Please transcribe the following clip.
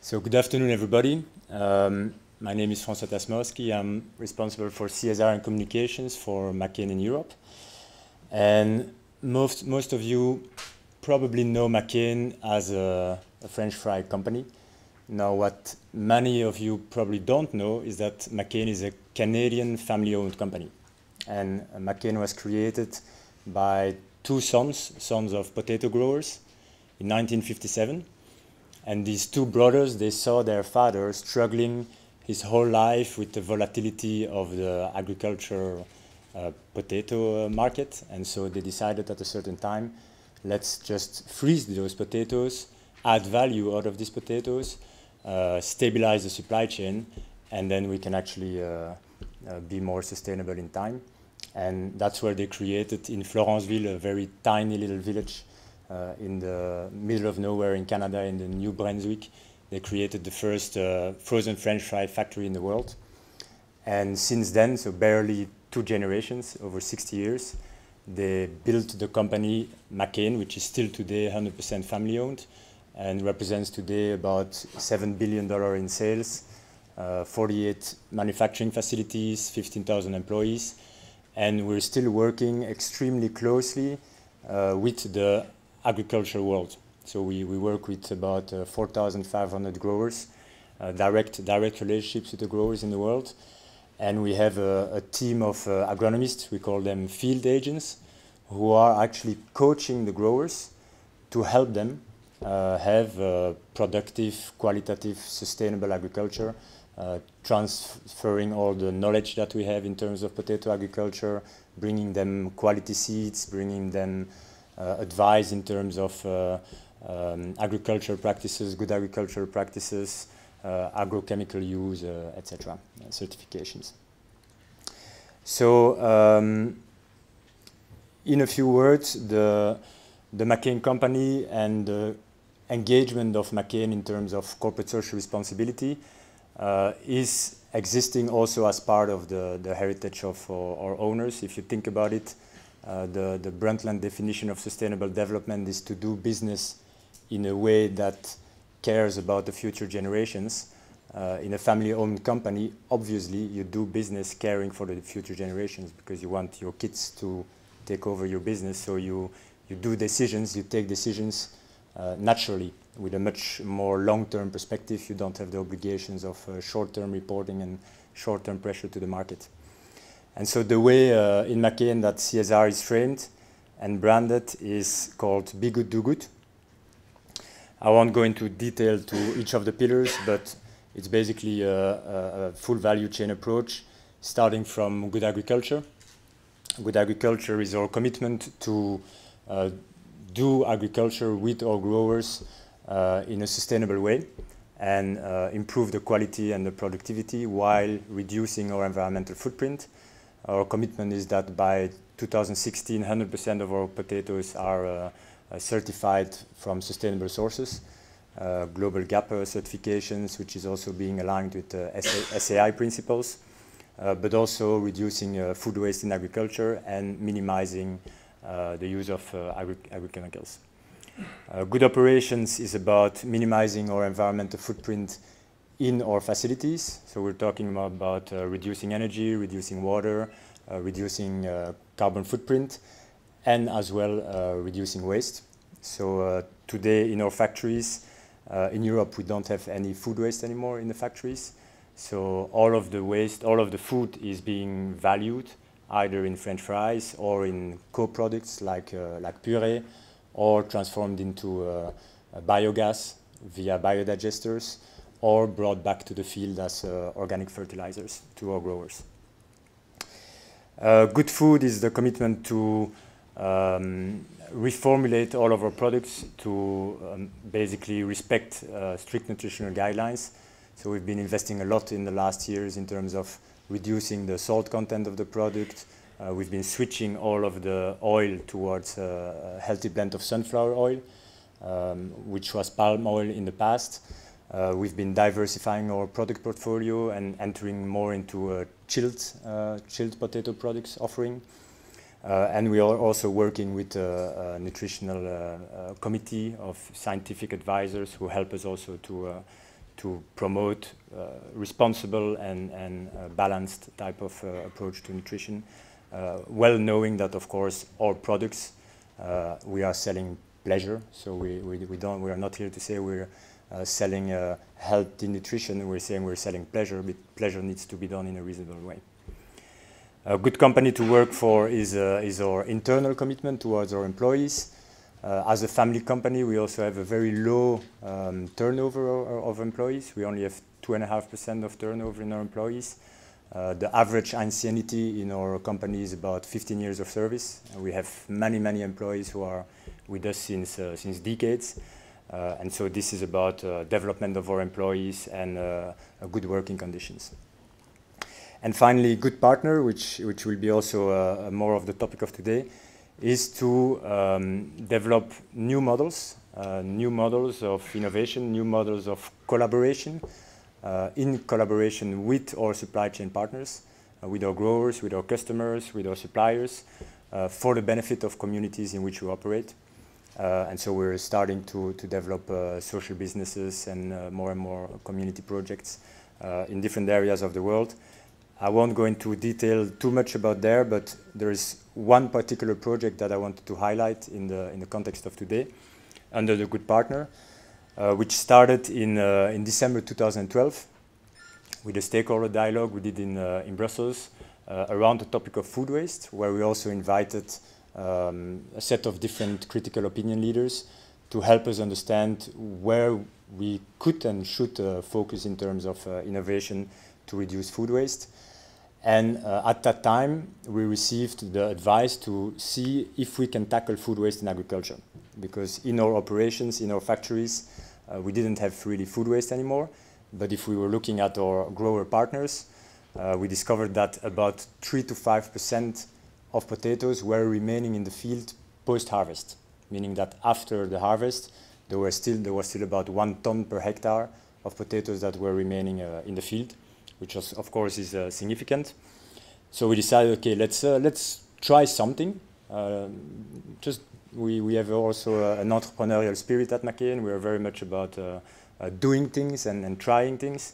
So good afternoon, everybody. My name is Françoi. I'm responsible for CSR and communications for McCain in Europe. And most of you probably know McCain as a French fry company. Now, what many of you probably don't know is that McCain is a Canadian family-owned company. And McCain was created by two sons of potato growers in 1957. And these two brothers, they saw their father struggling his whole life with the volatility of the agriculture potato market. And so they decided at a certain time, let's just freeze those potatoes, add value out of these potatoes, stabilize the supply chain, and then we can actually be more sustainable in time. And that's where they created in Florenceville, a very tiny little village in the middle of nowhere in Canada, in the New Brunswick. They created the first frozen French fry factory in the world. And since then, so barely 2 generations, over 60 years, they built the company McCain, which is still today 100% family owned and represents today about $7 billion in sales, 48 manufacturing facilities, 15,000 employees. And we're still working extremely closely with the agricultural world. So we work with about 4,500 growers, direct relationships with the growers in the world. And we have a team of agronomists, we call them field agents, who are actually coaching the growers to help them have productive, qualitative, sustainable agriculture, transferring all the knowledge that we have in terms of potato agriculture, bringing them quality seeds, bringing them advice in terms of agricultural practices, good agricultural practices, agrochemical use, etc., certifications. So, in a few words, the McCain company and the engagement of McCain in terms of corporate social responsibility is existing also as part of the heritage of our owners. If you think about it, the Brundtland definition of sustainable development is to do business in a way that cares about the future generations. In a family-owned company, obviously, you do business caring for the future generations because you want your kids to take over your business. So you do decisions, you take decisions naturally with a much more long-term perspective. You don't have the obligations of short-term reporting and short-term pressure to the market. And so the way in McCain that CSR is framed and branded is called Be Good, Do Good. I won't go into detail to each of the pillars, but it's basically a full value chain approach, starting from good agriculture. Good agriculture is our commitment to do agriculture with our growers in a sustainable way and improve the quality and the productivity while reducing our environmental footprint. Our commitment is that by 2016, 100% of our potatoes are certified from sustainable sources. Global GAP certifications, which is also being aligned with SAI principles, but also reducing food waste in agriculture and minimizing the use of agrochemicals. Good operations is about minimizing our environmental footprint in our facilities. So we're talking about reducing energy, reducing water, reducing carbon footprint, and as well reducing waste. So today in our factories, in Europe, we don't have any food waste anymore in the factories. So all of the waste, all of the food is being valued either in French fries or in co-products like puree, or transformed into biogas via biodigesters, or brought back to the field as organic fertilizers to our growers. Good food is the commitment to reformulate all of our products to basically respect strict nutritional guidelines. So we've been investing a lot in the last years in terms of reducing the salt content of the product. We've been switching all of the oil towards a healthy blend of sunflower oil, which was palm oil in the past. We've been diversifying our product portfolio and entering more into a chilled potato products offering. And we are also working with a nutritional committee of scientific advisors who help us also to to promote responsible and balanced type of approach to nutrition, well knowing that, of course, our products, we are selling pleasure. So we are not here to say we're selling healthy nutrition. We're saying we're selling pleasure, but pleasure needs to be done in a reasonable way. A good company to work for is our internal commitment towards our employees. As a family company, we also have a very low turnover of employees. We only have 2.5% of turnover in our employees. The average ancienity in our company is about 15 years of service. We have many employees who are with us since decades. And so this is about development of our employees and good working conditions. And finally, good partner, which will be also more of the topic of today, is to develop new models of innovation, new models of collaboration, in collaboration with our supply chain partners, with our growers, with our customers, with our suppliers, for the benefit of communities in which we operate. And so we're starting to develop social businesses and more community projects in different areas of the world. I won't go into detail too much about there, but there is one particular project that I wanted to highlight in the context of today, under the Good Partner, which started in December 2012 with a stakeholder dialogue we did in Brussels around the topic of food waste, where we also invited a set of different critical opinion leaders to help us understand where we could and should focus in terms of innovation to reduce food waste. And at that time, we received the advice to see if we can tackle food waste in agriculture. Because in our operations, in our factories, we didn't have really food waste anymore. But if we were looking at our grower partners, we discovered that about 3 to 5% of potatoes were remaining in the field post-harvest, meaning that after the harvest, there was still about 1 ton per hectare of potatoes that were remaining in the field, which was, of course, is significant. So we decided, okay, let's try something. We have also an entrepreneurial spirit at McCain. We are very much about doing things and trying things.